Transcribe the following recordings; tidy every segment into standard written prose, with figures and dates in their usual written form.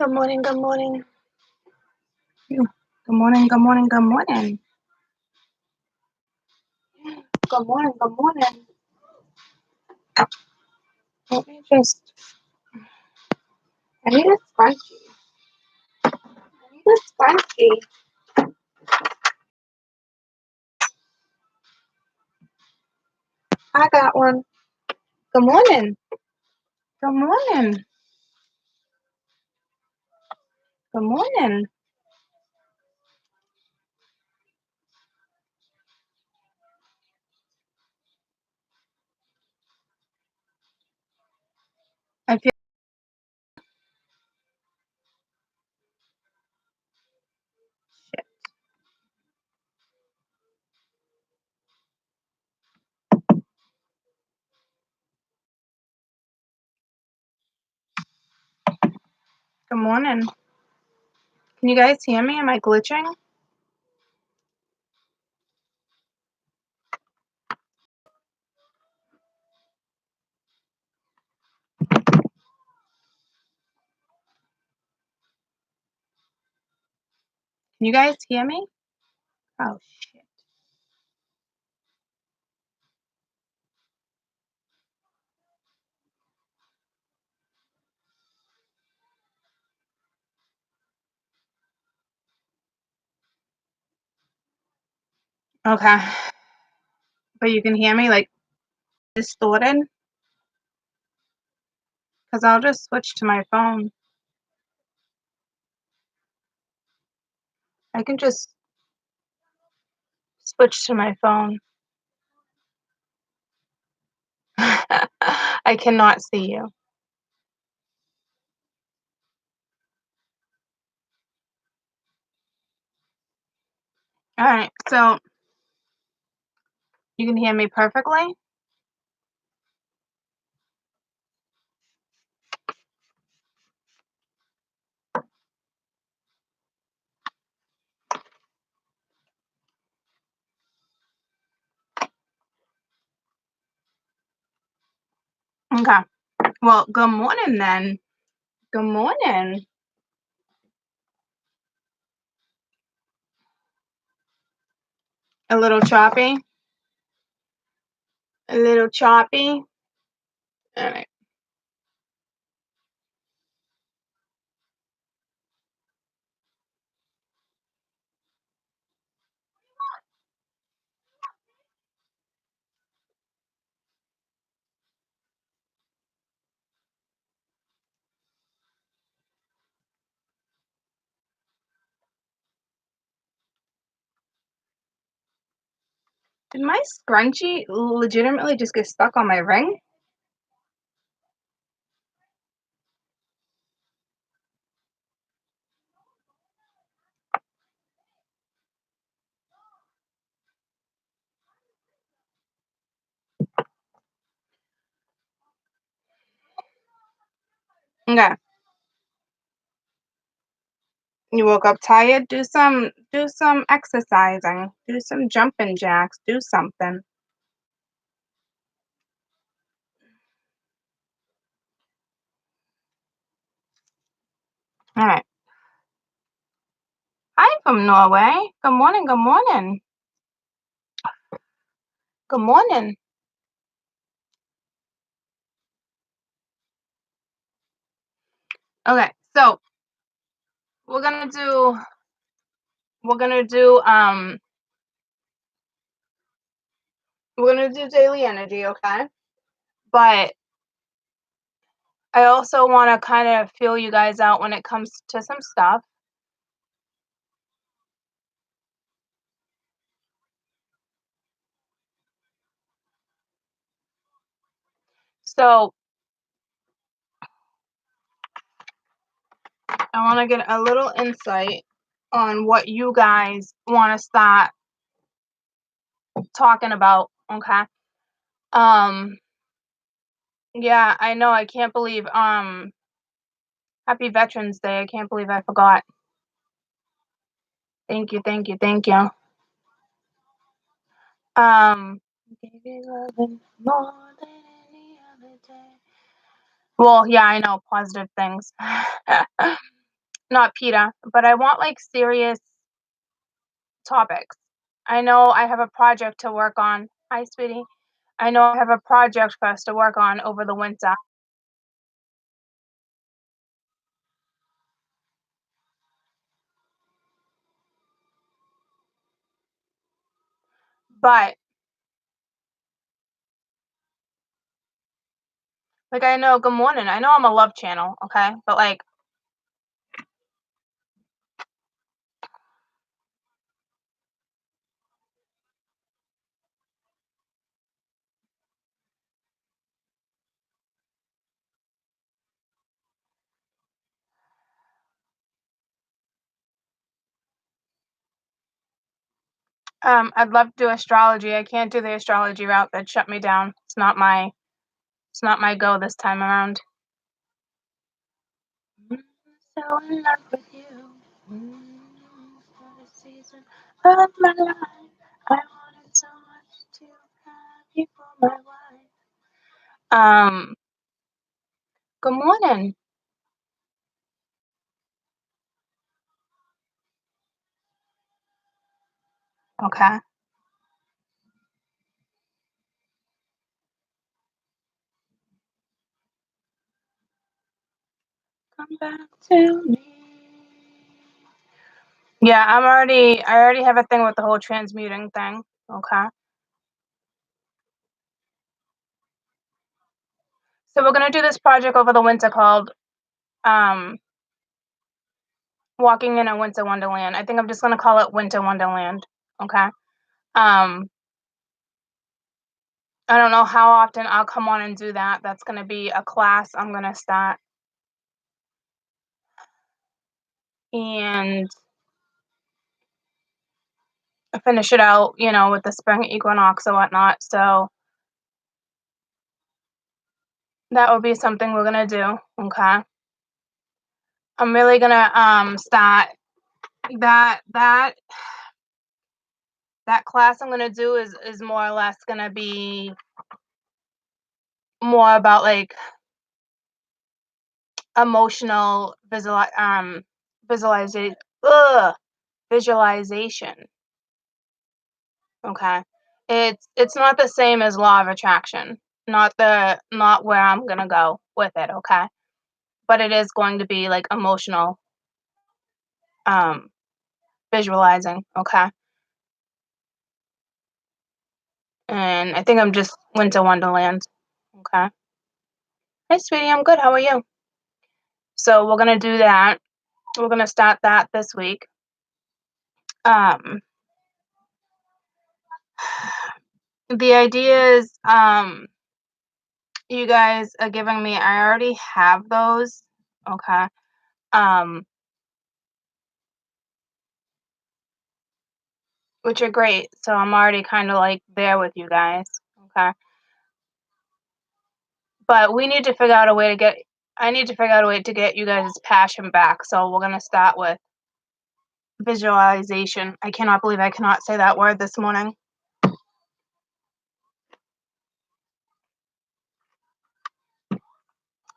Good morning, good morning. Good morning, good morning, good morning. Good morning, good morning. Let me just, I need a scrunchie. I need a scrunchie. I got one. Good morning. Good morning. Good morning. I feel shit. Good morning. Can you guys hear me? Am I glitching? Can you guys hear me? Oh, shit. Okay. But you can hear me like distorted? Because I'll just switch to my phone. I can just switch to my phone. I cannot see you. All right, so you can hear me perfectly? Okay. Well, good morning then. Good morning. A little choppy. A little choppy. All right. Did my scrunchie legitimately just get stuck on my ring? Okay. You woke up tired? Do some exercising. Do some jumping jacks. Do something. All right. Hi from Norway. Good morning. Good morning. Good morning. Okay, so we're gonna do we're gonna do daily energy, okay? But I also want to kind of feel you guys out when it comes to some stuff. So I want to get a little insight on what you guys want to start talking about, okay? Um, yeah, I know. I can't believe Happy Veterans Day. I can't believe I forgot. Thank you, thank you, thank you. Gave you loving more than any other day. Well, yeah, I know positive things. not PETA, but I want, like, serious topics. I know I have a project to work on. Hi, sweetie. I know I have a project for us to work on over the winter, but, like, I know good morning, I know I'm a love channel, okay? But, like I'd love to do astrology. I can't do the astrology route, that shut me down. It's not my go this time around. Mm, so in love with you. For the season of my life. I wanted so much to have you for my wife. Um, good morning. Okay. Come back to me. Yeah, I already have a thing with the whole transmuting thing. Okay. So we're gonna do this project over the winter called um Walking in a Winter Wonderland. I think I'm just gonna call it Winter Wonderland. Okay. Um, I don't know how often I'll come on and do that. That's gonna be a class I'm gonna start and finish it out, with the spring equinox or whatnot. So that would be something we're gonna do. Okay. I'm really gonna start that that class I'm gonna do is more or less gonna be more about like emotional visualization. Ugh, visualization. Okay. It's not the same as law of attraction. Not where I'm gonna go with it, okay? But it is going to be like emotional um visualizing, okay? And I think I'm just Winter Wonderland. Okay. Hey sweetie, I'm good. How are you? So we're gonna do that. We're gonna start that this week. Um the idea is you guys are giving me I already have those. Okay. Um which are great. So I'm already kind of like there with you guys. Okay. But we need to figure out a way to get I need to figure out a way to get you guys' passion back. So we're gonna start with visualization. I cannot believe I cannot say that word this morning.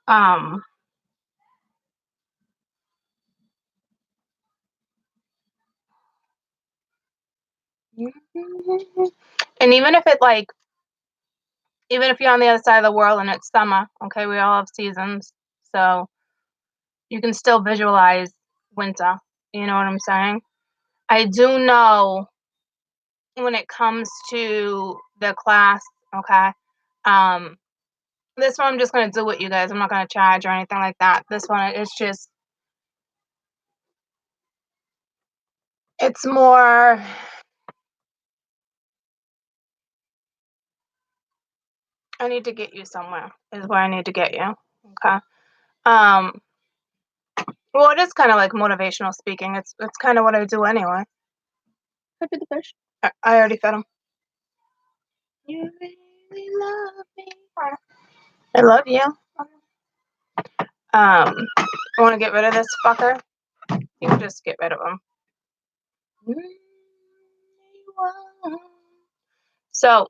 Um and even if you're on the other side of the world and it's summer, okay, we all have seasons. So you can still visualize winter. You know what I'm saying? I do know when it comes to the class, okay, um, this one I'm just gonna do with you guys. I'm not gonna charge or anything like that. This one is just it's more I need to get you somewhere is where I need to get you. Okay. Um, well it is kinda like motivational speaking. It's kinda what I do anyway. I feed the fish. I already fed him. You really love me. I love you. I wanna get rid of this fucker. You can just get rid of him. So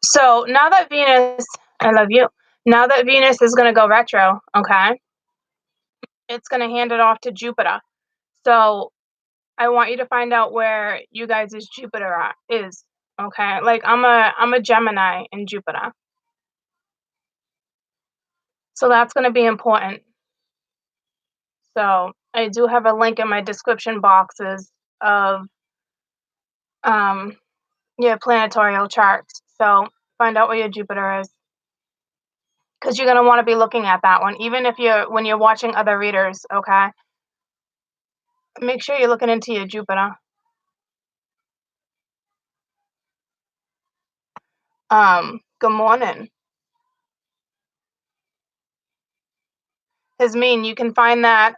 so now that Venus I love you. Now that Venus is gonna go retro, okay, it's gonna hand it off to Jupiter. So I want you to find out where you guys' Jupiter is, okay? Like I'm a Gemini in Jupiter. So that's gonna be important. So I do have a link in my description boxes of um your planetarial charts. So find out where your Jupiter is. Because you're gonna want to be looking at that one, even if you're when you're watching other readers, okay? Make sure you're looking into your Jupiter. Good morning. Mean you can find that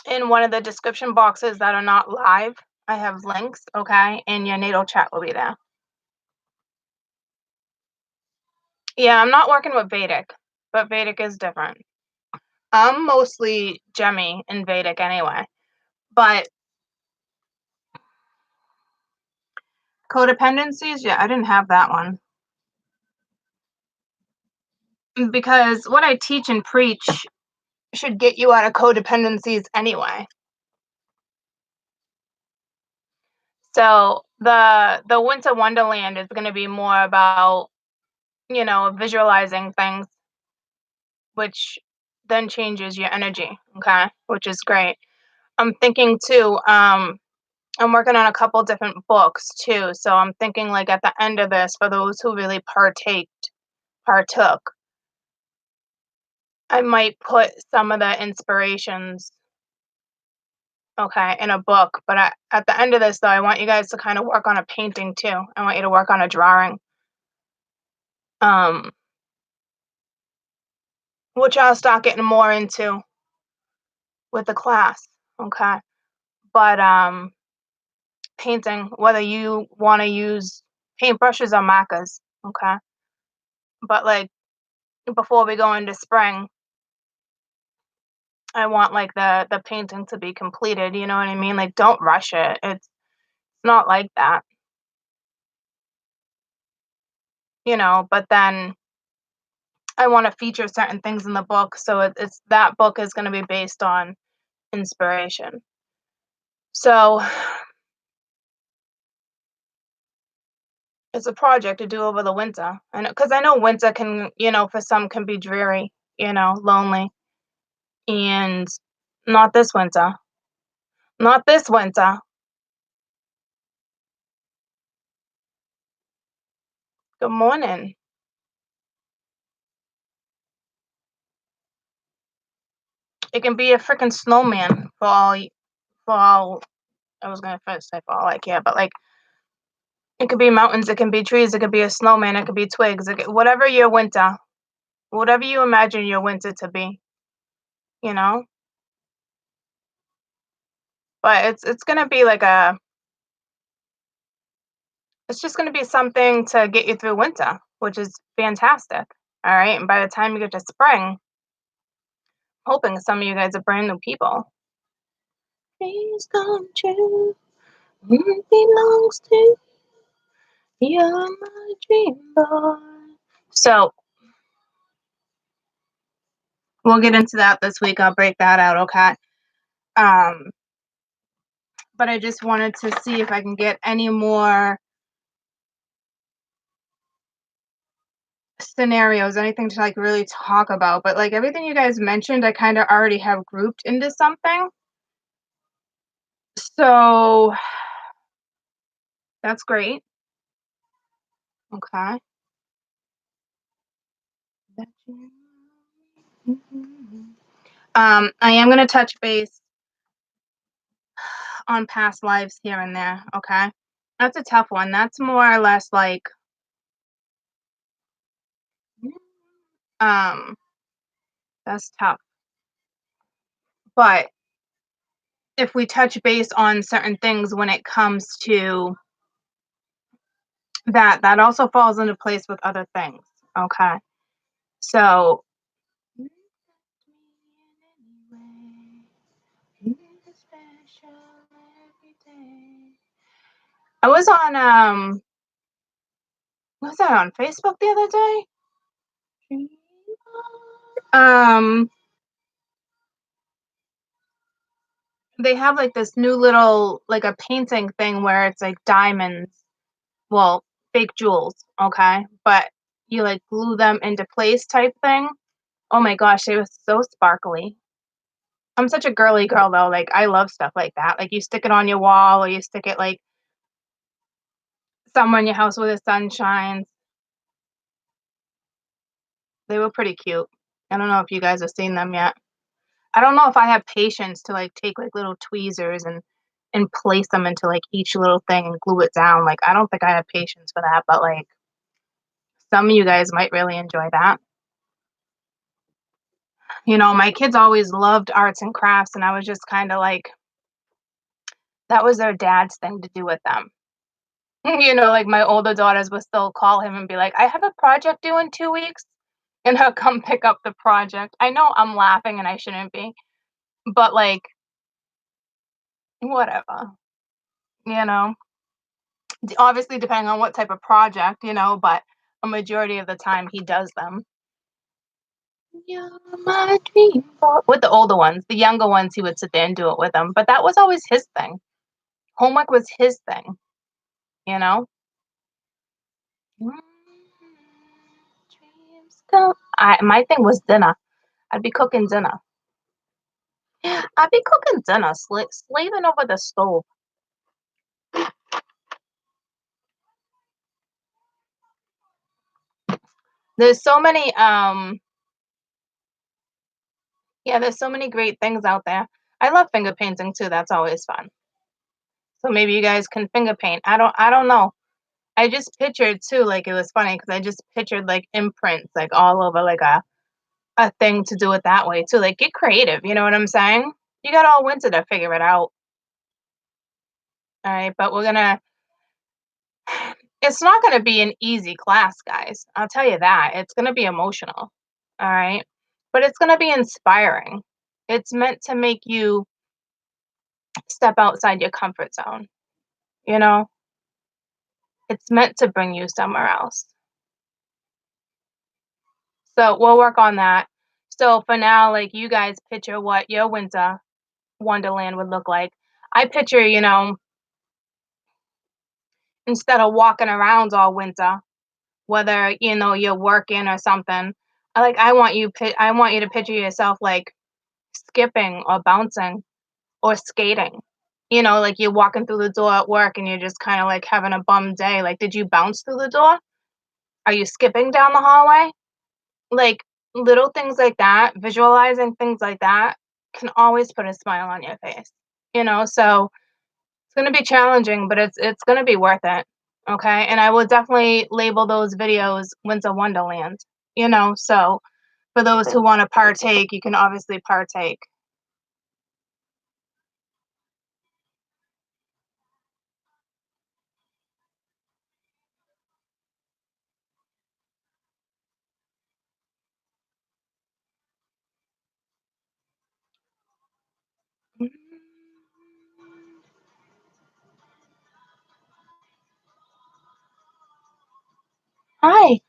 in one of the description boxes that are not live. I have links, okay, and your natal chat will be there. Yeah, I'm not working with Vedic, but Vedic is different. I'm mostly Gemmy in Vedic anyway, but codependencies, yeah, I didn't have that one. Because what I teach and preach should get you out of codependencies anyway. So the Winter Wonderland is going to be more about, visualizing things, which then changes your energy, okay? Which is great. I'm thinking too, I'm working on a couple different books too. So I'm thinking like at the end of this, for those who really partook, I might put some of the inspirations, okay, in a book. But at the end of this though, I want you guys to kind of work on a painting too. I want you to work on a drawing. Um, which I'll start getting more into with the class, okay? But painting, whether you want to use paintbrushes or markers, okay? But like before we go into spring, I want like the painting to be completed, you know what I mean? Like don't rush it. It's not like that, but then I want to feature certain things in the book, so it's that book is going to be based on inspiration. So it's a project to do over the winter. And because I know winter can, for some can be dreary, lonely. And not this winter. Not this winter. Good morning. It can be a freaking snowman for all I was gonna first say for all I care, but like it could be mountains, it can be trees, it could be a snowman, it could be twigs, whatever your winter, whatever you imagine your winter to be, you know. But it's gonna be like it's just gonna be something to get you through winter, which is fantastic. All right, and by the time you get to spring, hoping some of you guys are brand new people. Dreams come true. Belongs to you're my dream boy. So we'll get into that this week. I'll break that out, okay? Um, but I just wanted to see if I can get any more scenarios, anything to like really talk about. But like everything you guys mentioned, I kind of already have grouped into something. So that's great. Okay. I am gonna touch base on past lives here and there, okay? That's a tough one. That's more or less like um that's tough. But if we touch base on certain things when it comes to that also falls into place with other things, okay? So I was on Was that on Facebook the other day? Um, they have like this new little like a painting thing where it's like diamonds, well, fake jewels, okay? But you like glue them into place type thing. Oh my gosh, they were so sparkly. I'm such a girly girl though. Like I love stuff like that. Like you stick it on your wall or you stick it like somewhere in your house where the sun shines. They were pretty cute. I don't know if you guys have seen them yet. I don't know if I have patience to like take like little tweezers and place them into like each little thing and glue it down. Like I don't think I have patience for that, but like some of you guys might really enjoy that. You know, my kids always loved arts and crafts and I was just kind of like that was their dad's thing to do with them. You know, like my older daughters would still call him and be like, "I have a project due in 2 weeks." And he'll come pick up the project. I know I'm laughing and I shouldn't be, but like whatever, you know. Obviously depending on what type of project, you know, but a majority of the time he does them. You're my dream with the older ones. The younger ones he would sit there and do it with them, but that was always his thing. Homework was his thing, you know. Mm, dreams come. My thing was dinner. I'd be cooking dinner. I'd be cooking dinner, slaving over the stove. There's so many yeah, there's so many great things out there. I love finger painting too. That's always fun. So maybe you guys can finger paint. I don't know. I just pictured too, like it was funny because I just pictured like imprints like all over like a thing to do it that way too. Like get creative, you know what I'm saying? You got all winter to figure it out. All right, but we're gonna it's not gonna be an easy class, guys. I'll tell you that. It's gonna be emotional. All right. But it's gonna be inspiring. It's meant to make you step outside your comfort zone, you know? It's meant to bring you somewhere else. So we'll work on that. So for now, like you guys picture what your winter wonderland would look like. I picture, you know, instead of walking around all winter, whether you know you're working or something, I want you to picture yourself like skipping or bouncing or skating. You know, like you're walking through the door at work and you're just kind of like having a bum day. Like, did you bounce through the door? Are you skipping down the hallway? Like, little things like that, visualizing things like that can always put a smile on your face, you know? So, it's gonna be challenging, but it's gonna be worth it, okay? And I will definitely label those videos Winter Wonderland, you know? So, for those who wanna partake, you can obviously partake. Hi.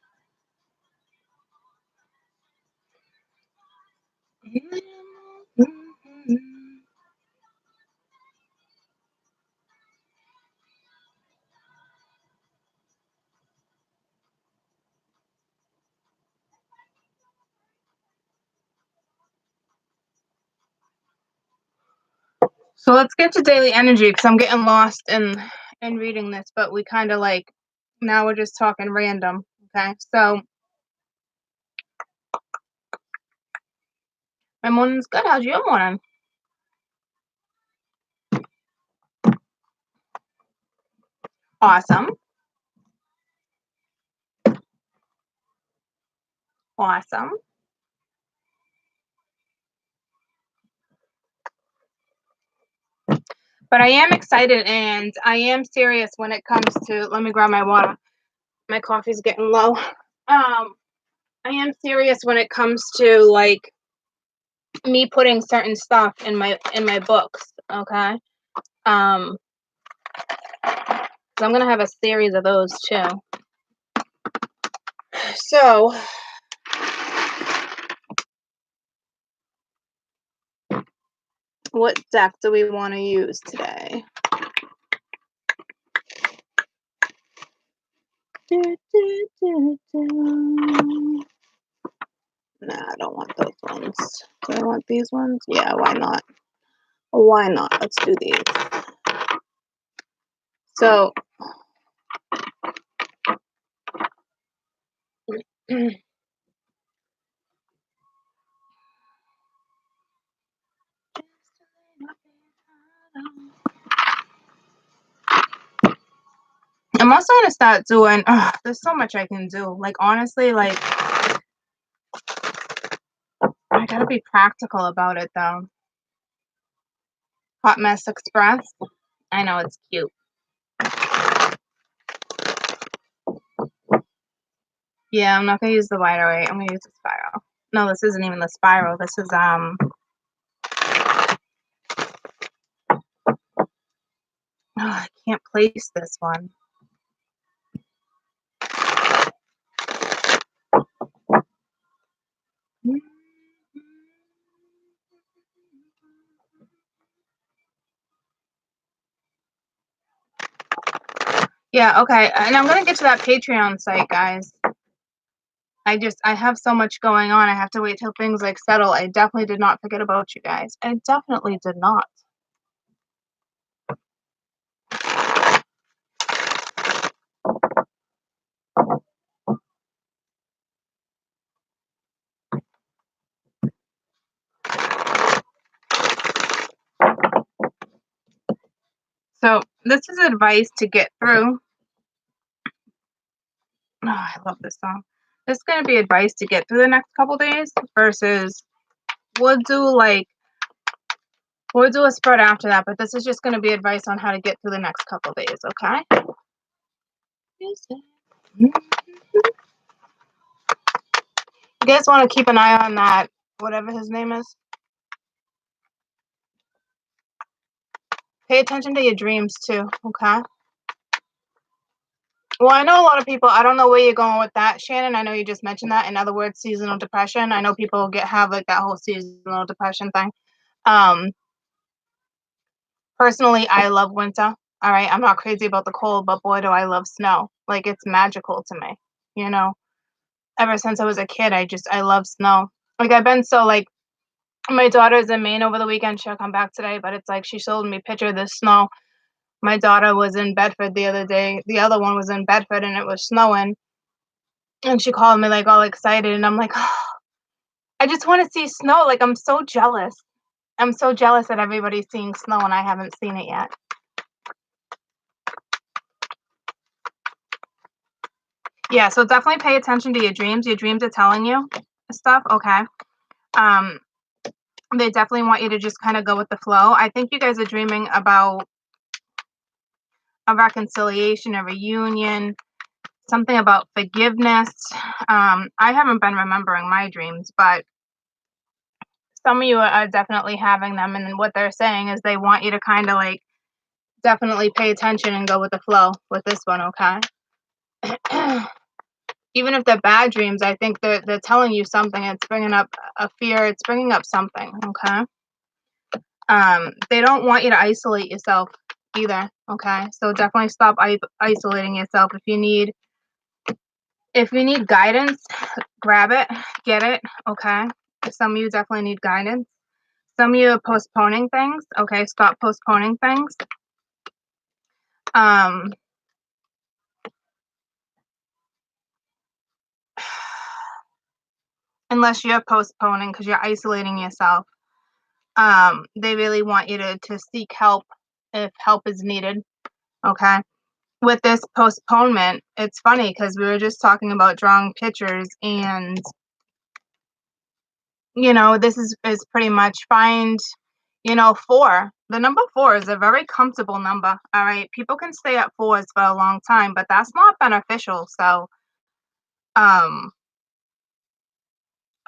So let's get to daily energy because I'm getting lost in reading this, but we kind of like now we're just talking random. Okay, so my morning's good. How's your morning? Awesome, awesome. But I am excited and I am serious when it comes to. Let me grab my water. My coffee's getting low. I am serious when it comes to like me putting certain stuff in my books. Okay. So I'm gonna have a series of those too. So what deck do we want to use today? Nah, I don't want those ones. Do I want these ones? Yeah, why not? Why not? Let's do these. So I'm also gonna start doing. There's so much I can do. Like honestly, like I gotta be practical about it though. Hot Mess Express. I know it's cute. Yeah, I'm not gonna use the wide array. I'm gonna use the spiral. No, this isn't even the spiral. This is I can't place this one. Yeah, okay. And I'm gonna get to that Patreon site, guys. I have so much going on. I have to wait till things like settle. I definitely did not forget about you guys. I definitely did not. So this is advice to get through. Oh, I love this song. This is gonna be advice to get through the next couple days versus we'll do a spread after that, but this is just gonna be advice on how to get through the next couple days, okay? You guys want to keep an eye on that, whatever his name is. Pay attention to your dreams too, okay? Well, I know a lot of people, I don't know where you're going with that, Shannon. I know you just mentioned that. In other words, seasonal depression. I know people have like that whole seasonal depression thing. Personally, I love winter. All right. I'm not crazy about the cold, but boy, do I love snow. Like it's magical to me, you know? Ever since I was a kid, I love snow. Like I've been so like my daughter's in Maine over the weekend. She'll come back today, but it's like she showed me a picture of the snow. My daughter was in Bedford the other day. The other one was in Bedford and it was snowing. And she called me like all excited. And I'm like, oh, I just want to see snow. Like I'm so jealous. I'm so jealous that everybody's seeing snow and I haven't seen it yet. Yeah, so definitely pay attention to your dreams. Your dreams are telling you stuff, okay? They definitely want you to just kind of go with the flow. I think you guys are dreaming about a reconciliation, a reunion, something about forgiveness. I haven't been remembering my dreams, but some of you are definitely having them. And what they're saying is they want you to kind of like definitely pay attention and go with the flow with this one, okay? Even if they're bad dreams, I think they're telling you something. It's bringing up a fear. It's bringing up something, okay? They don't want you to isolate yourself either, okay? So definitely stop isolating yourself. If you need guidance, grab it, get it, okay? Some of you definitely need guidance. Some of you are postponing things, okay? Stop postponing things. Unless you're postponing because you're isolating yourself. They really want you to seek help if help is needed, okay? With this postponement, it's funny because we were just talking about drawing pictures and, you know, this is pretty much find, you know, 4. The number 4 is a very comfortable number, all right? People can stay at 4s for a long time, but that's not beneficial, so,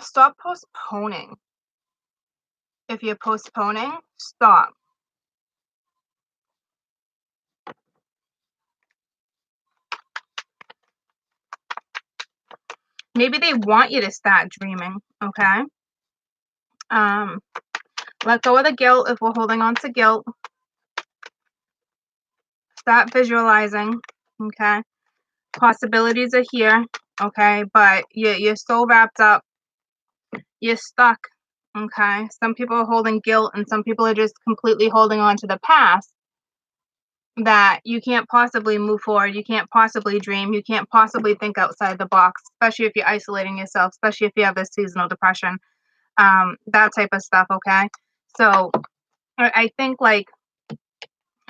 stop postponing. If you're postponing, stop. Maybe they want you to start dreaming, okay? Let go of the guilt if we're holding on to guilt. Start visualizing, okay? Possibilities are here, okay? But you're so wrapped up, you're stuck, okay? Some people are holding guilt and some people are just completely holding on to the past that you can't possibly move forward, you can't possibly dream, you can't possibly think outside the box, especially if you're isolating yourself, especially if you have this seasonal depression, that type of stuff, okay? So I think like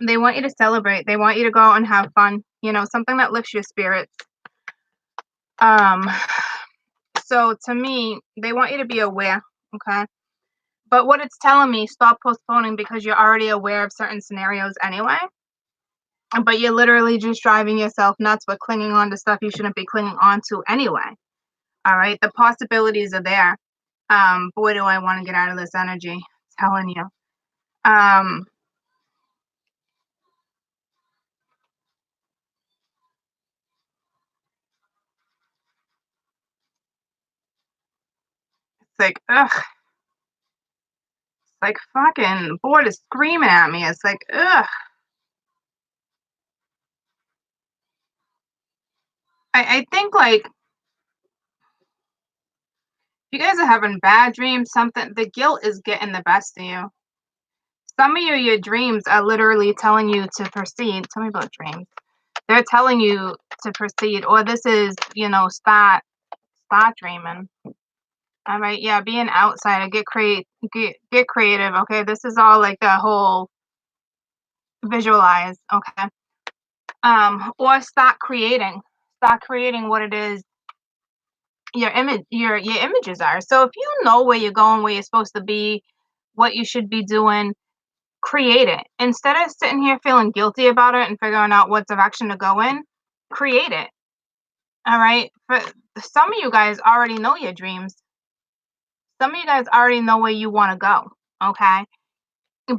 they want you to celebrate, they want you to go out and have fun, something that lifts your spirits. Um, so to me, they want you to be aware, okay? But what it's telling me, stop postponing because you're already aware of certain scenarios anyway. But you're literally just driving yourself nuts with clinging on to stuff you shouldn't be clinging on to anyway. All right. The possibilities are there. Boy, do I want to get out of this energy. Telling you. It's like, ugh. It's like fucking board is screaming at me. It's like, ugh. I think like if you guys are having bad dreams, the guilt is getting the best of you. Some of your dreams are literally telling you to proceed. Tell me about dreams. They're telling you to proceed, or this is, start dreaming. All right, yeah, be an outsider, get creative. Okay, this is all like a whole visualize. Okay, or start creating what it is your images are. So if you know where you're going, where you're supposed to be, what you should be doing, create it instead of sitting here feeling guilty about it and figuring out what direction to go in. Create it. All right. For some of you guys already know your dreams. Some of you guys already know where you want to go. Okay.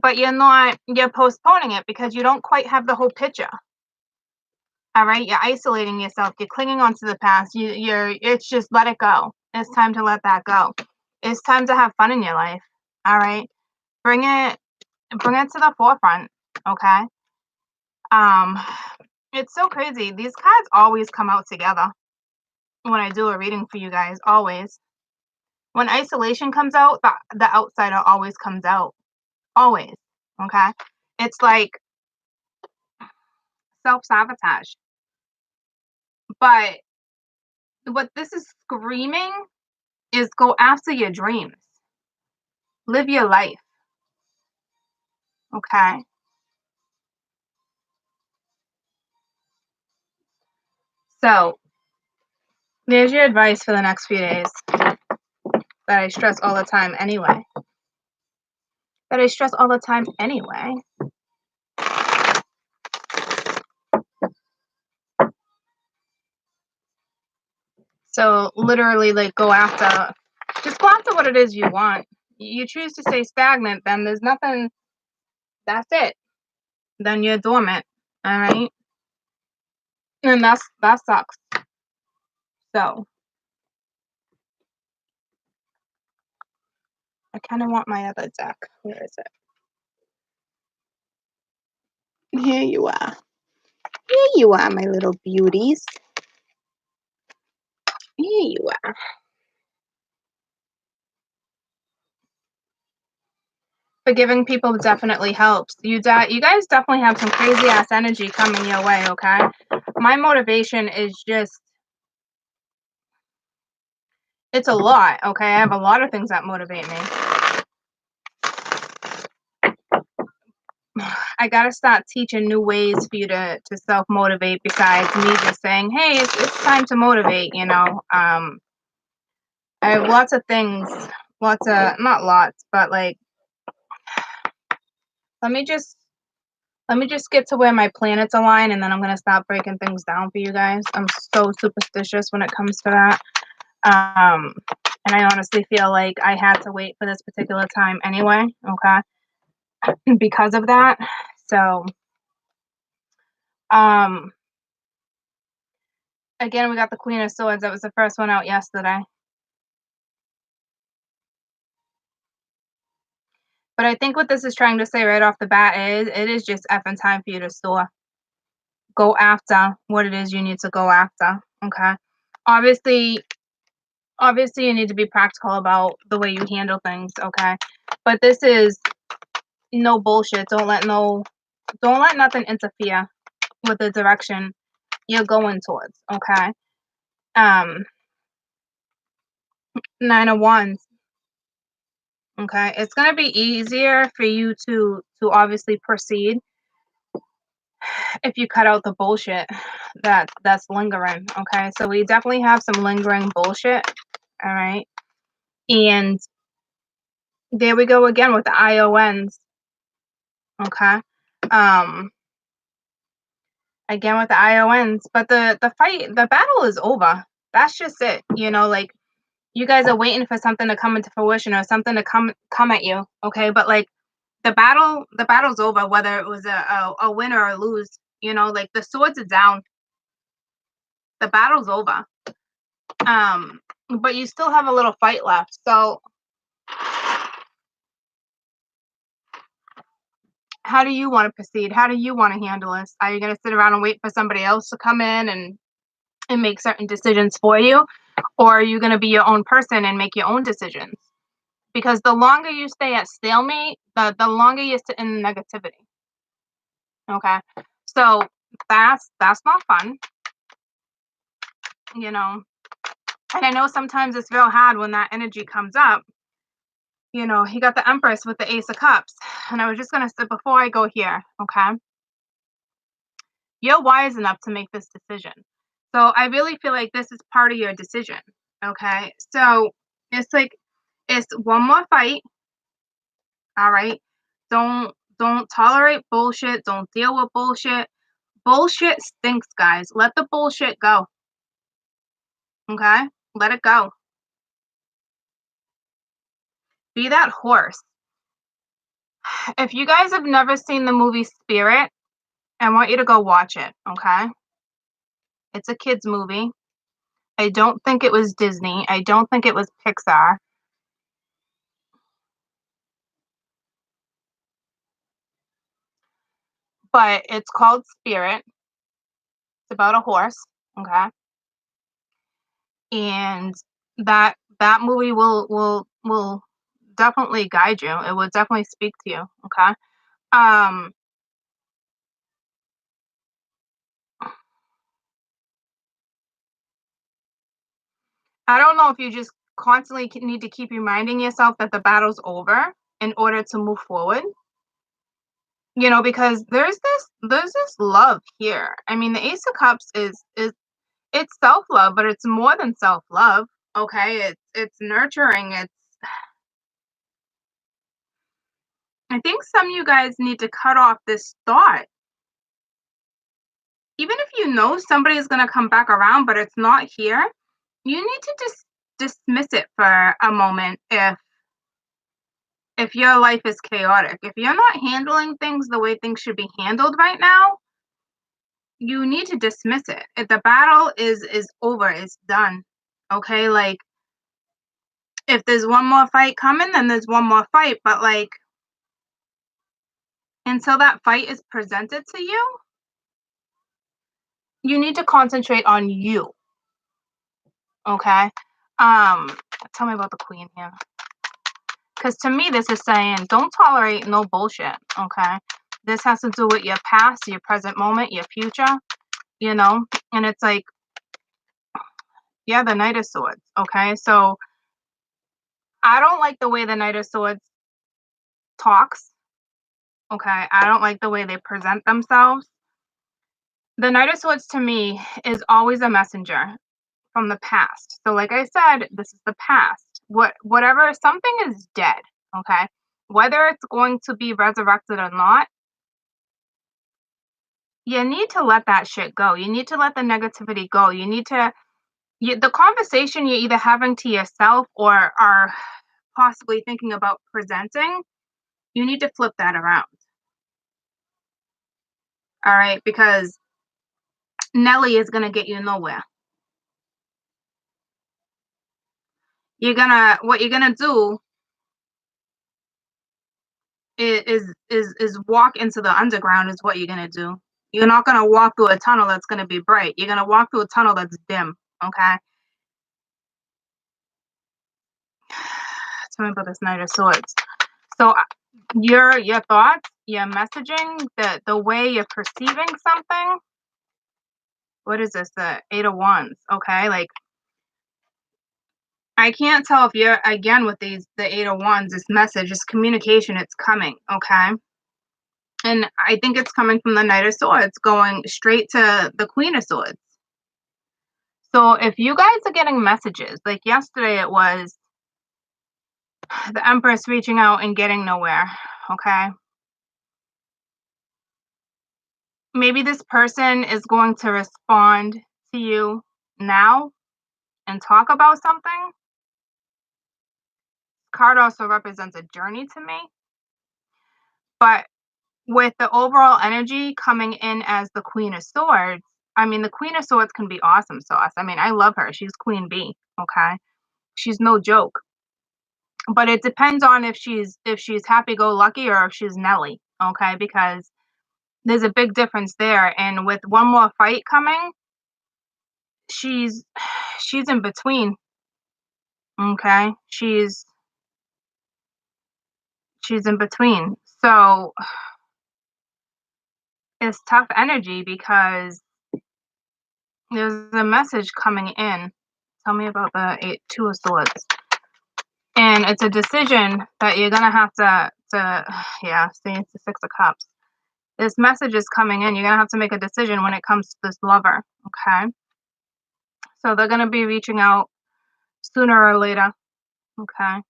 But you're postponing it because you don't quite have the whole picture. All right. You're isolating yourself. You're clinging onto the past. It's just let it go. It's time to let that go. It's time to have fun in your life. All right. Bring it to the forefront. Okay. Um, it's so crazy. These cards always come out together when I do a reading for you guys. Always. When isolation comes out, the outsider always comes out. Always. Okay. It's like self-sabotage. But what this is screaming is go after your dreams. Live your life. Okay. So there's your advice for the next few days that I stress all the time anyway. So literally like just go after what it is you want. You choose to stay stagnant, then there's nothing, that's it. Then you're dormant. All right. And that sucks. So I kind of want my other deck. Where is it? Here you are. Here you are, my little beauties. Here you are. Forgiving people definitely helps. You guys definitely have some crazy ass energy coming your way, okay? My motivation is just it's a lot, okay? I have a lot of things that motivate me. I gotta start teaching new ways for you to self-motivate besides me just saying, hey, it's time to motivate, I have lots of things, not lots, but like, let me just get to where my planets align and then I'm gonna stop breaking things down for you guys. I'm so superstitious when it comes to that. And I honestly feel like I had to wait for this particular time anyway, okay? Because of that. So, Again, we got the Queen of Swords. That was the first one out yesterday. But I think what this is trying to say right off the bat is it is just effing time for you to soar. Go after what it is you need to go after. Okay. Obviously, obviously you need to be practical about the way you handle things, okay? But this is no bullshit. Don't let nothing interfere with the direction you're going towards, okay? Um, Nine of Wands, okay? It's gonna be easier for you to obviously proceed if you cut out the bullshit that's lingering, okay? So we definitely have some lingering bullshit, all right? And there we go again with the IONs, okay? Um, Again with the IONs, but the battle is over. That's just it. You know, like you guys are waiting for something to come into fruition or something to come at you, okay? But like the battle's over, whether it was a win or a lose. You know, like the swords are down. The battle's over. But you still have a little fight left. So how do you want to proceed? How do you want to handle this? Are you going to sit around and wait for somebody else to come in and make certain decisions for you? Or are you going to be your own person and make your own decisions? Because the longer you stay at stalemate, the longer you sit in negativity. Okay. So that's not fun, you know. And I know sometimes it's real hard when that energy comes up. You know, you got the Empress with the Ace of Cups. And I was just gonna say before I go here, okay, you're wise enough to make this decision. So I really feel like this is part of your decision. Okay. So it's like it's one more fight. All right. Don't tolerate bullshit. Don't deal with bullshit. Bullshit stinks, guys. Let the bullshit go. Okay? Let it go. Be that horse. If you guys have never seen the movie Spirit, I want you to go watch it, okay? It's a kids movie. I don't think it was Disney. I don't think it was Pixar. But it's called Spirit. It's about a horse, okay? And that movie will definitely guide you. It will definitely speak to you, okay? Um I don't know if you just constantly need to keep reminding yourself that the battle's over in order to move forward. You know, because there's this love here. I mean, the Ace of Cups is it's self-love, but it's more than self-love. Okay? It's nurturing. It's I think some of you guys need to cut off this thought. Even if you know somebody's going to come back around but it's not here, you need to just dismiss it for a moment if your life is chaotic, if you're not handling things the way things should be handled right now, you need to dismiss it. If the battle is over, it's done. Okay? Like if there's one more fight coming, then there's one more fight, but like until that fight is presented to you, you need to concentrate on you. Okay? Um Tell me about the queen here. Cuz to me this is saying don't tolerate no bullshit, okay? This has to do with your past, your present moment, your future, you know? And it's like yeah, the Knight of Swords, okay? So, I don't like the way the Knight of Swords talks, okay? I don't like the way they present themselves. The Knight of Swords to me is always a messenger from the past. So, like I said, this is the past. Whatever something is dead, okay? Whether it's going to be resurrected or not, you need to let that shit go. You need to let the negativity go. You need to the conversation you're either having to yourself or are possibly thinking about presenting, you need to flip that around. All right, because Nelly is going to get you nowhere. what you're gonna do is walk into the underground is what you're gonna do. You're not gonna walk through a tunnel that's gonna be bright. You're gonna walk through a tunnel that's dim. Okay. Tell me about this Knight of Swords. So your thoughts, your messaging, the way you're perceiving something. What is this? The Eight of Wands. Okay, like I can't tell if you're again with the Eight of Wands. This message, this communication, it's coming. Okay, and I think it's coming from the Knight of Swords, going straight to the Queen of Swords. So if you guys are getting messages, like yesterday, it was the Empress reaching out and getting nowhere. Okay, maybe this person is going to respond to you now and talk about something. Card also represents a journey to me, but with the overall energy coming in as the Queen of Swords, I mean, the Queen of Swords can be awesome sauce. I mean, I love her. She's Queen Bee, okay? She's no joke. But it depends on if she's happy go lucky or if she's Nelly, okay? Because there's a big difference there. And with one more fight coming, she's she's in between, okay? She's in between. So it's tough energy because there's a message coming in. Tell me about the Two of Swords. And it's a decision that you're gonna have to yeah, see, it's the Six of Cups. This message is coming in. You're gonna have to make a decision when it comes to this lover. Okay. So they're gonna be reaching out sooner or later. Okay.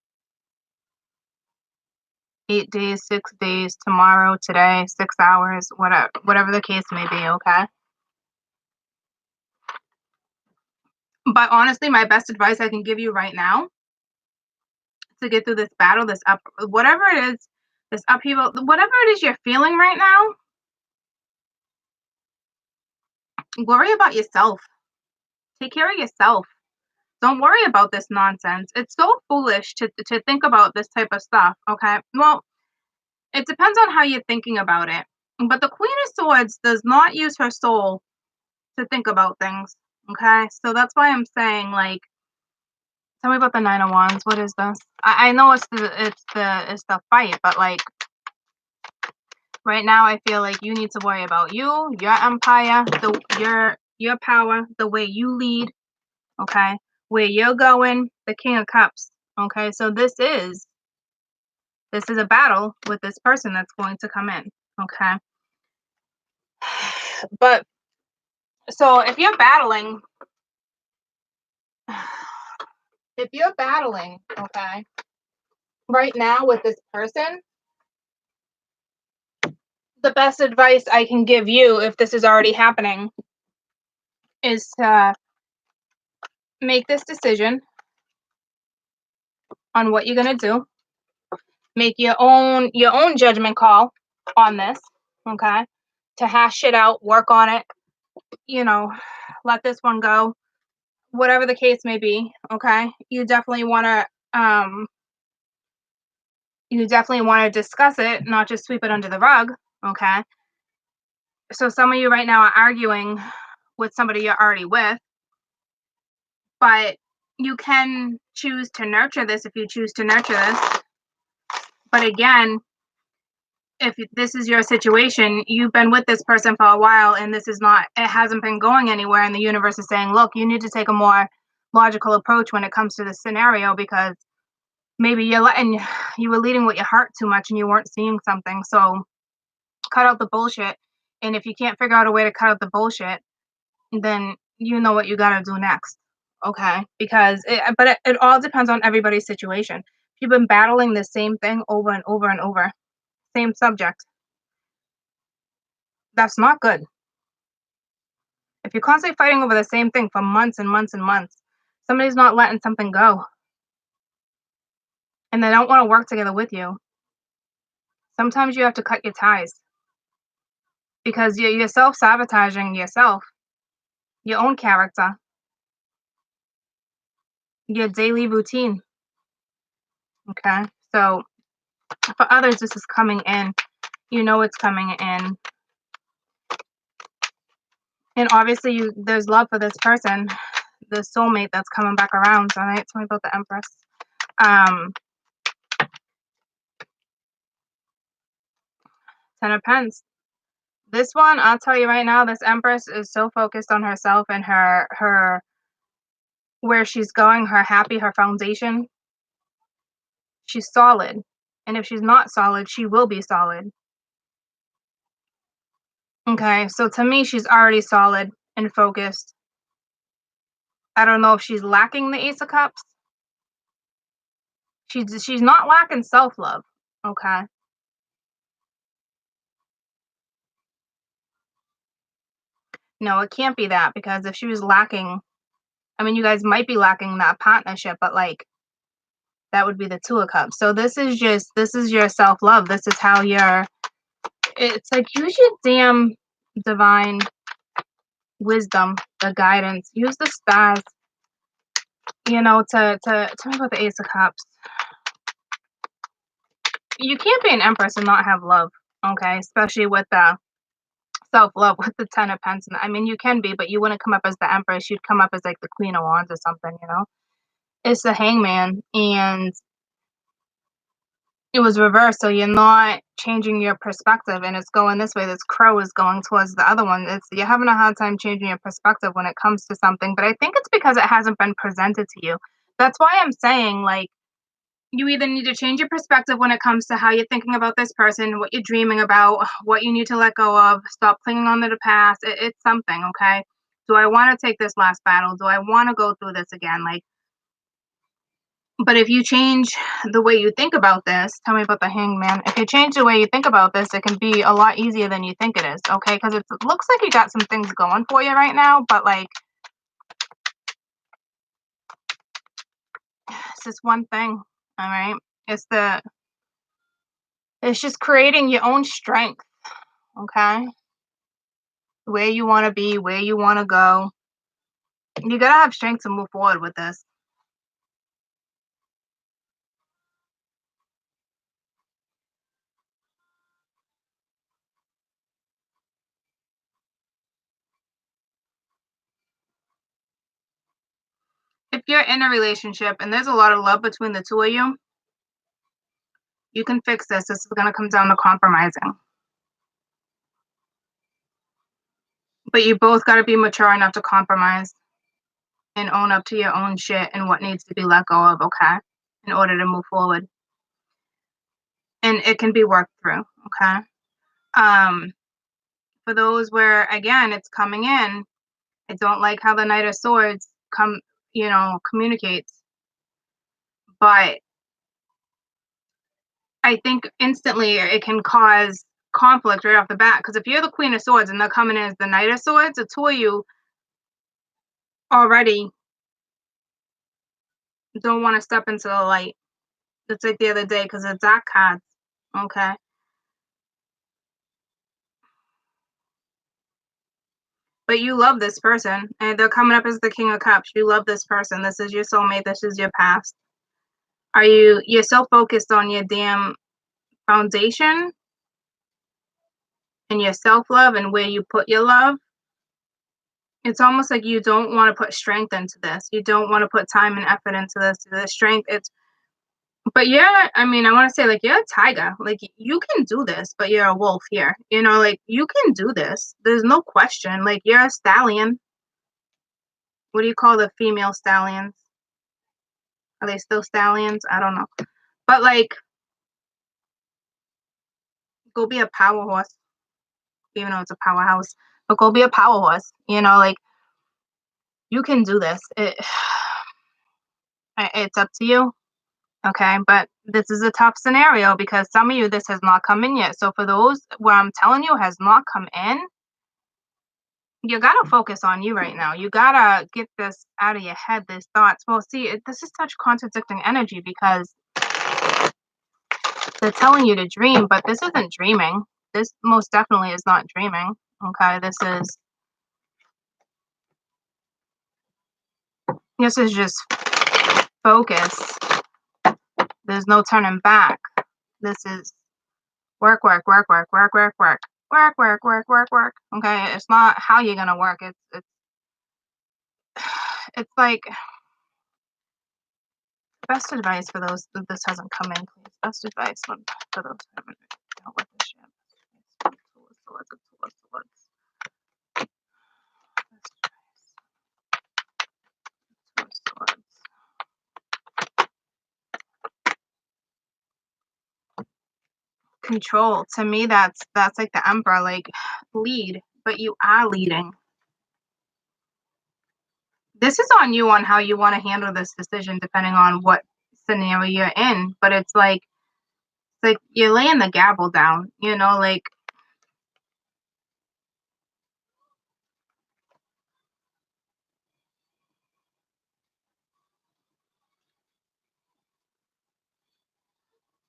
8 days, 6 days, tomorrow, today, 6 hours, whatever the case may be, okay? But honestly, my best advice I can give you right now to get through this battle, this up, whatever it is, this upheaval, whatever it is you're feeling right now, worry about yourself. Take care of yourself. Don't worry about this nonsense. It's so foolish to think about this type of stuff, okay? Well, it depends on how you're thinking about it. But the Queen of Swords does not use her soul to think about things, okay? So that's why I'm saying, like, tell me about the Nine of Wands. What is this? I know it's the fight, but like right now I feel like you need to worry about you, your empire, your power, the way you lead, okay? Where you're going, the King of Cups. Okay, so this is a battle with this person that's going to come in. Okay. But so if you're battling, okay, right now with this person, the best advice I can give you if this is already happening is to make this decision on what you're going to do. Make your own judgment call on this, okay? To hash it out, work on it, you know, let this one go. Whatever the case may be, okay? You definitely want to discuss it, not just sweep it under the rug, okay? So some of you right now are arguing with somebody you're already with, but you can choose to nurture this if you choose to nurture this. But again, if this is your situation, you've been with this person for a while and it hasn't been going anywhere, and the universe is saying, look, you need to take a more logical approach when it comes to this scenario, because maybe you were leading with your heart too much and you weren't seeing something. So cut out the bullshit. And if you can't figure out a way to cut out the bullshit, then you know what you got to do next. Okay? Because it all depends on everybody's situation. If you've been battling the same thing over and over and over, same subject, that's not good. If you're constantly fighting over the same thing for months and months and months, somebody's not letting something go. And they don't want to work together with you. Sometimes you have to cut your ties because you're self-sabotaging yourself, your own character. your daily routine. Okay. So for others, this is coming in. You know it's coming in. And obviously there's love for this person, the soulmate that's coming back around. All right. Tell me about the Empress. Um, Ten of Pence. This one, I'll tell you right now, this Empress is so focused on herself and her where she's going, her happy, her foundation. She's solid. And if she's not solid, she will be solid. Okay, so to me, she's already solid and focused. I don't know if she's lacking the Ace of Cups. She's not lacking self-love. Okay. No, it can't be that because if she was lacking, I mean, you guys might be lacking that partnership, but like that would be the Two of Cups. So this is your self-love. This is how you're it's like use your damn divine wisdom, the guidance. Use the stars, to tell me about the Ace of Cups. You can't be an Empress and not have love, okay? Especially with the self-love with the Ten of Pentacles. I mean, you can be, but you wouldn't come up as the Empress. You'd come up as like the Queen of Wands or something. It's the Hangman, and it was reversed, so you're not changing your perspective, and it's going this way. This crow is going towards the other one. You're having a hard time changing your perspective when it comes to something, but I think it's because it hasn't been presented to you. That's why I'm saying, like, you either need to change your perspective when it comes to how you're thinking about this person, what you're dreaming about, what you need to let go of, stop clinging on to the past. It's something, okay? Do I want to take this last battle? Do I want to go through this again? Like, but if you change the way you think about this, tell me about the Hangman. If you change the way you think about this, it can be a lot easier than you think it is, okay? Because it looks like you got some things going for you right now, but like, it's just one thing, all right? It's the, it's just creating your own strength, okay? Where you want to be, where you want to go. You gotta have strength to move forward with this. If you're in a relationship and there's a lot of love between the two of you can fix this. This is gonna come down to compromising. But you both gotta be mature enough to compromise and own up to your own shit and what needs to be let go of, okay? In order to move forward. And it can be worked through, okay? Um, for those where again it's coming in, I don't like how the Knight of Swords communicates. But I think instantly it can cause conflict right off the bat. Because if you're the Queen of Swords and they're coming in as the Knight of Swords, the two of you already don't want to step into the light. It's like the other day because it's that cards, okay? But you love this person, and they're coming up as the King of Cups. You love this person. This is your soulmate. This is your past. You're so focused on your damn foundation and your self-love and where you put your love. It's almost like you don't want to put strength into this. You don't want to put time and effort into this. The strength, but yeah, I mean, I want to say, like, you're a tiger. Like, you can do this, but you're a wolf here. Like, you can do this. There's no question. Like, you're a stallion. What do you call the female stallions? Are they still stallions? I don't know. But, like, go be a power horse, even though it's a powerhouse. But go be a power horse. Like, you can do this. It's up to you. Okay, but this is a tough scenario because some of you, this has not come in yet. So for those where I'm telling you has not come in, you gotta focus on you right now. You gotta get this out of your head, these thoughts. Well, see, this is such contradicting energy because they're telling you to dream, but this isn't dreaming. This most definitely is not dreaming. Okay, this is just focus. There's no turning back. This is work, work, work, work, work, work, work, work, work, work, work, work. Okay, it's not how you're gonna work. It's like best advice for those that this hasn't come in, please. Best advice for those who haven't dealt with this yet. Control. To me, that's like the emperor. Like lead, but you are leading. This is on you on how you want to handle this decision, depending on what scenario you're in. But it's like you're laying the gavel down. Like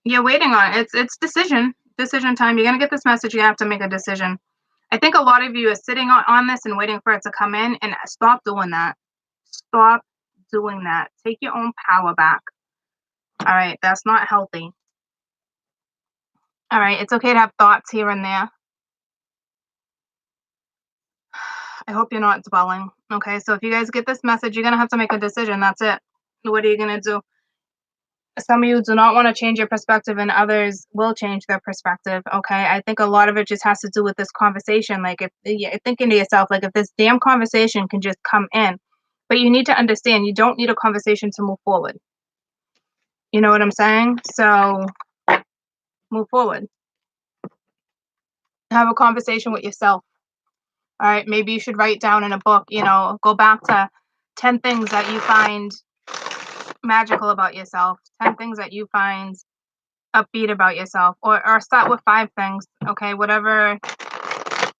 you're waiting on it. It's decision time. You're gonna get this message. You have to make a decision. I think a lot of you are sitting on this and waiting for it to come in. And stop doing that. Stop doing that. Take your own power back. All right, that's not healthy. All right, it's okay to have thoughts here and there. I hope you're not dwelling. Okay, so if you guys get this message, you're gonna have to make a decision. That's it. What are you gonna do? Some of you do not want to change your perspective, and others will change their perspective. Okay, I think a lot of it just has to do with this conversation. Like, if you're thinking to yourself, like, if this damn conversation can just come in, but you need to understand, you don't need a conversation to move forward. You know what I'm saying? So move forward. Have a conversation with yourself. All right, maybe you should write down in a book. Go back to 10 things that you find magical about yourself, 10 things that you find upbeat about yourself, or start with 5 things, okay, whatever,